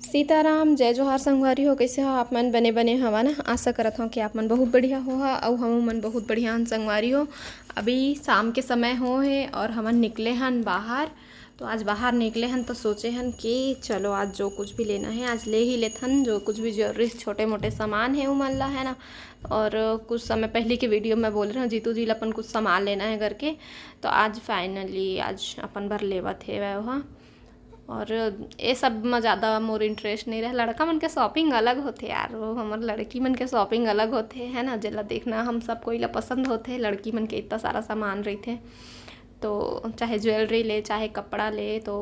सीताराम जय जोहार संगवारी हो। कैसे हो आप मन? बने बने हवा ना। आशा करत हूँ कि आप मन बहुत बढ़िया हो और हम मन बहुत बढ़िया हन संगवारी हो। अभी शाम के समय हो है और हमन निकले हन बाहर। तो आज बाहर निकले हन तो सोचे हन कि चलो आज जो कुछ भी लेना है आज ले ही लेथन। जो कुछ भी जरूरी छोटे मोटे सामान है वो मन ला है ना। और कुछ समय पहले की वीडियो में बोल रहे हैं जीतू जी अपन कुछ सामान लेना है करके। तो आज फाइनली आज अपन भर लेवत है वह। और ये सब में ज़्यादा मोर इंटरेस्ट नहीं रहे। लड़का मन के शॉपिंग अलग होते यार, वो हमारे लड़की मन के शॉपिंग अलग होते है ना। जेला देखना हम सब कोई ला पसंद होते। लड़की मन के इतना सारा सामान रहते तो चाहे ज्वेलरी ले चाहे कपड़ा ले तो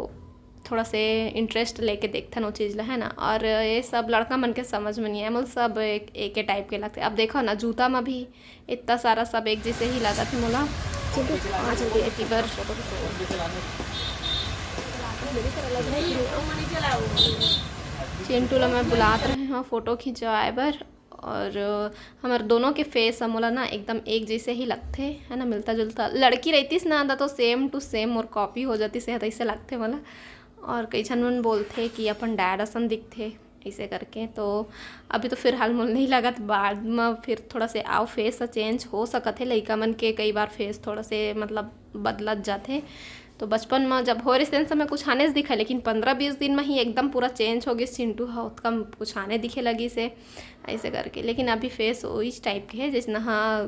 थोड़ा से इंटरेस्ट लेके देखते वो चीज़ ला है ना। और ये सब लड़का मन के समझ में नहीं है। मतलब सब एक टाइप के लगते। अब देखो ना जूता में भी इतना सारा सब एक जैसे ही लगा थे मोला। चिंटू ला मैं बुलात रहे हाँ फ़ोटो खिंचवाए बर। और हमारे दोनों के फेस मोला ना एकदम एक जैसे ही लगते है ना, मिलता जुलता। लड़की रहतीस ना तो सेम टू सेम और कॉपी हो जाती से ऐसे लगते मोला। और कई छन मन बोलते कि अपन डैड असन दिखते ऐसे करके। तो अभी तो फिलहाल मुझे नहीं लगा, तो बाद में फिर थोड़ा से आओ फेस चेंज हो सकत है। लड़का मन के कई बार फेस थोड़ा से मतलब बदलत जाते। तो बचपन में जब हो रही समय कुछ आने से दिखा, लेकिन 15-20 दिन में ही एकदम पूरा चेंज हो गया। चिंटू हाँ कम कुछ आने दिखे लगी से ऐसे करके। लेकिन अभी फेस इस टाइप के है जैसे हाँ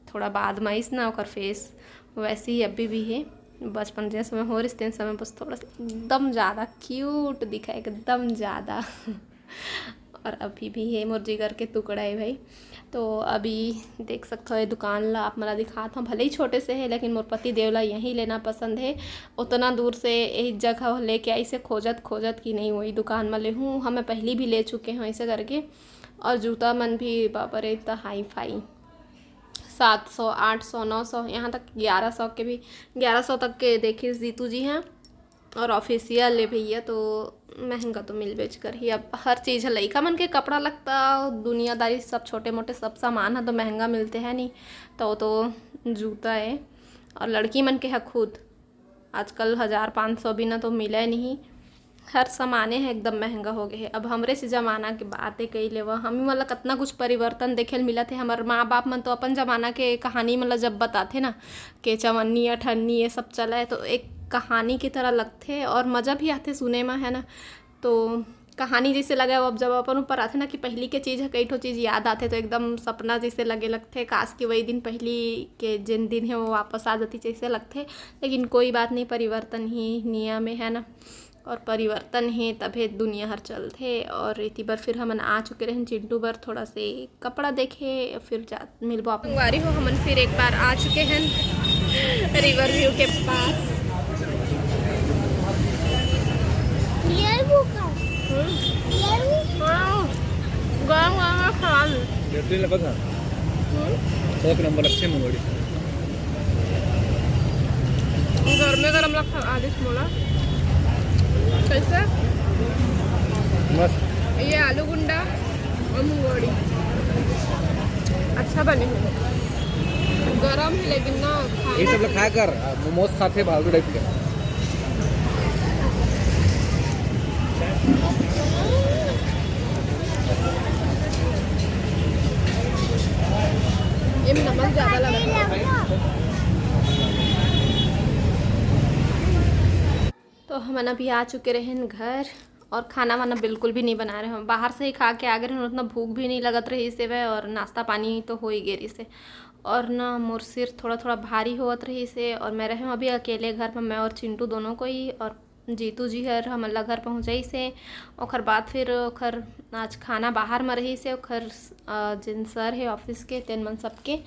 थोड़ा बाद में इस ना और फेस वैसे ही अभी भी है। बचपन जैसे समय हो रही समय बस थोड़ा सा एकदम ज़्यादा क्यूट दिखा एकदम ज़्यादा। और अभी भी है मोर जिगर के टुकड़ा है भाई। तो अभी देख सकते हो दुकान ला आप मला दिखाता हूँ। भले ही छोटे से है लेकिन मोर पति देव ला यहीं लेना पसंद है। उतना दूर से एक जगह लेके आई से खोजत खोजत कि नहीं वही दुकान में ले हूँ। हमें पहले भी ले चुके हैं ऐसे करके। और जूता मन भी बाबा रे इतना हाई फाई 700 800 900 यहाँ तक 1100 के भी 1100 तक के देखिए जीतू जी हैं। और ऑफिशियल ले भैया तो महंगा तो मिल बेच कर ही। अब हर चीज़ है लड़का मन के कपड़ा लगता दुनियादारी सब छोटे मोटे सब सामान है तो महंगा मिलते हैं नहीं। तो जूता है। और लड़की मन के है खुद आजकल 1000-500 बिना तो मिले नहीं। हर सामाने है एकदम महंगा हो गए है। अब हमरे से ज़माना के बातें कही ले हम मतलब कितना कुछ परिवर्तन देखे मिला थे। हमारे माँ बाप मन तो अपन ज़माना के कहानी मतलब जब बताते ना कि चवन्नी अठन्नी ये सब चला है तो एक कहानी की तरह लगते और मज़ा भी आते सुने में है ना। तो कहानी जैसे लगे अब जब अपन ऊपर आते ना कि पहली के चीज़ है कई ठो चीज़ याद आते तो एकदम सपना जैसे लगे लगते। काश कि वही दिन पहली के जिन दिन है वो वापस आ जाती जैसे लगते। लेकिन कोई बात नहीं, परिवर्तन ही नियम है ना। और परिवर्तन है तभी दुनिया हर चलते। और इतनी बार फिर हमन आ चुके रहे चिंटू बर थोड़ा से कपड़ा देखे फिर जा मिलबो आप संगवारी हो। हमन फिर एक बार आ चुके हैं रिवर व्यू के पास। एक नंबर अच्छे मंगोड़ी गरमे गरम लग आदिश मोला कैसे मस्त। ये आलू गुंडा और मंगोड़ी अच्छा बने हैं। गरम है लेकिन ना ये सब लोग खा कर मोमोज खाते फालतू टाइप के। ये में नमक ज़्यादा लगा तो हम अभी आ चुके रहे घर। और खाना वाना बिल्कुल भी नहीं बना रहे हम, बाहर से ही खा के आ गए हैं। उतना भूख भी नहीं लगत रही से वह। और नाश्ता पानी तो हो ही गई से। और ना मोर सिर थोड़ा थोड़ा भारी होत रही से। और मैं रहे अभी अकेले घर में, मैं और चिंटू दोनों को ही। और जीतू जी हर हमला घर पहुँचाई से। ओखर बाद फिर ओखर आज खाना बाहर में रही से। ओखर जिन सर है ऑफिस के तेन मन सबके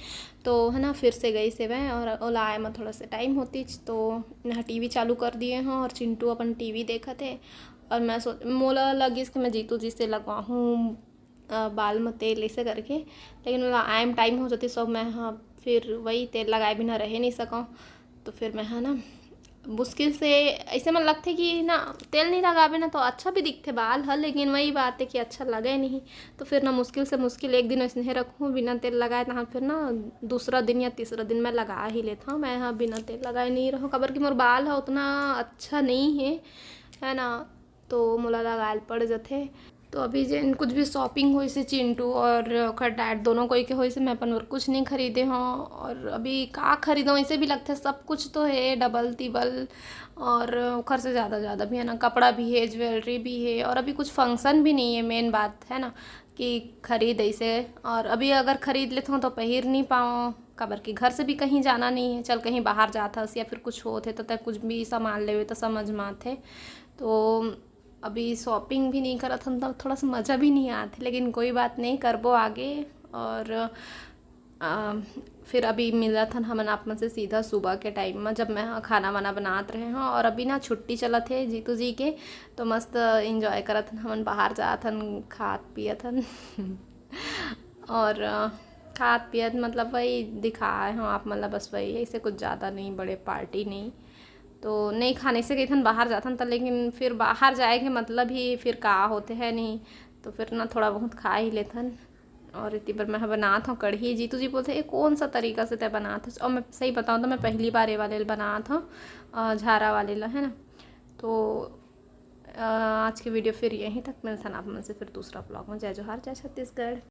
तो है ना फिर से गई से वह। और ओला आए में थोड़ा सा टाइम होती तो यहाँ टीवी चालू कर दिए हैं और चिंटू अपन टीवी देखा थे। और मैं मोला लगी कि मैं जीतू जी से लगवाऊँ बाल में तेल ऐसे करके। लेकिन मोला आए में टाइम हो जाती सब मैं हाँ फिर वही तेल लगाए बिना रह नहीं सकूँ। तो फिर मैं है ना मुश्किल से ऐसे मन लगते कि ना तेल नहीं लगावे ना तो अच्छा भी दिखते बाल हल। लेकिन वही बात है कि अच्छा लगे नहीं। तो फिर ना मुश्किल से मुश्किल एक दिन ऐसे रखूँ बिना तेल लगाए ना। फिर ना दूसरा दिन या तीसरा दिन मैं लगा ही लेता हूँ। मैं हाँ बिना तेल लगाए नहीं रहूँ खबर कि मोर बाल है उतना अच्छा नहीं है ना। तो मोला लगायल पड़ जाथे। तो अभी जेन कुछ भी शॉपिंग होई से चिंटू और ओखर डैड दोनों कोई के होई से मैं अपन बर कुछ नहीं खरीदे हूँ। और अभी का खरीदूँ ऐसे भी लगता है, सब कुछ तो है डबल तिबल और ओखर से ज़्यादा भी है ना, कपड़ा भी है, ज्वेलरी भी है, और अभी कुछ फंक्शन भी नहीं है। मेन बात है ना कि खरीद ऐसे, और अभी अगर खरीद लेते हूँ तो पहिर नहीं पाऊँ, काबर कि घर से भी कहीं जाना नहीं है, चल कहीं बाहर जाता हस या फिर कुछ होते तो तय कुछ भी सामान लेवे तो समझ में आते। तो अभी शॉपिंग भी नहीं करत हन तो थोड़ा सा मज़ा भी नहीं आते, लेकिन कोई बात नहीं, करबो आगे। और फिर अभी मिलत हन हमन आप में से सीधा सुबह के टाइम में, जब मैं खाना वाना बनात रहे हूँ। और अभी ना छुट्टी चलत है जीतू जी के, तो मस्त इंजॉय करत हन हमन, बाहर जात हन, खात पियत हन और खात पियत मतलब वही दिखाए हूँ आप मतलब, बस वही, ऐसे कुछ ज़्यादा नहीं, बड़े पार्टी नहीं। तो नहीं खाने से गई थन बाहर जाथन तो, लेकिन फिर बाहर जाए के मतलब ही फिर का होते है नहीं, तो फिर ना थोड़ा बहुत खा ही लेथन। और इतनी बार मैं बनात हूँ कढ़ी। जीतू जी बोलते ये कौन सा तरीका से तय बनात हस, और मैं सही बताऊँ तो मैं पहली बार ये वाले बनात हूँ, झारा वाले ला, है ना। तो आज की वीडियो फिर यहीं तक, मिलता ना आप मन से फिर दूसरा ब्लॉग में। जय जोहार, जय छत्तीसगढ़।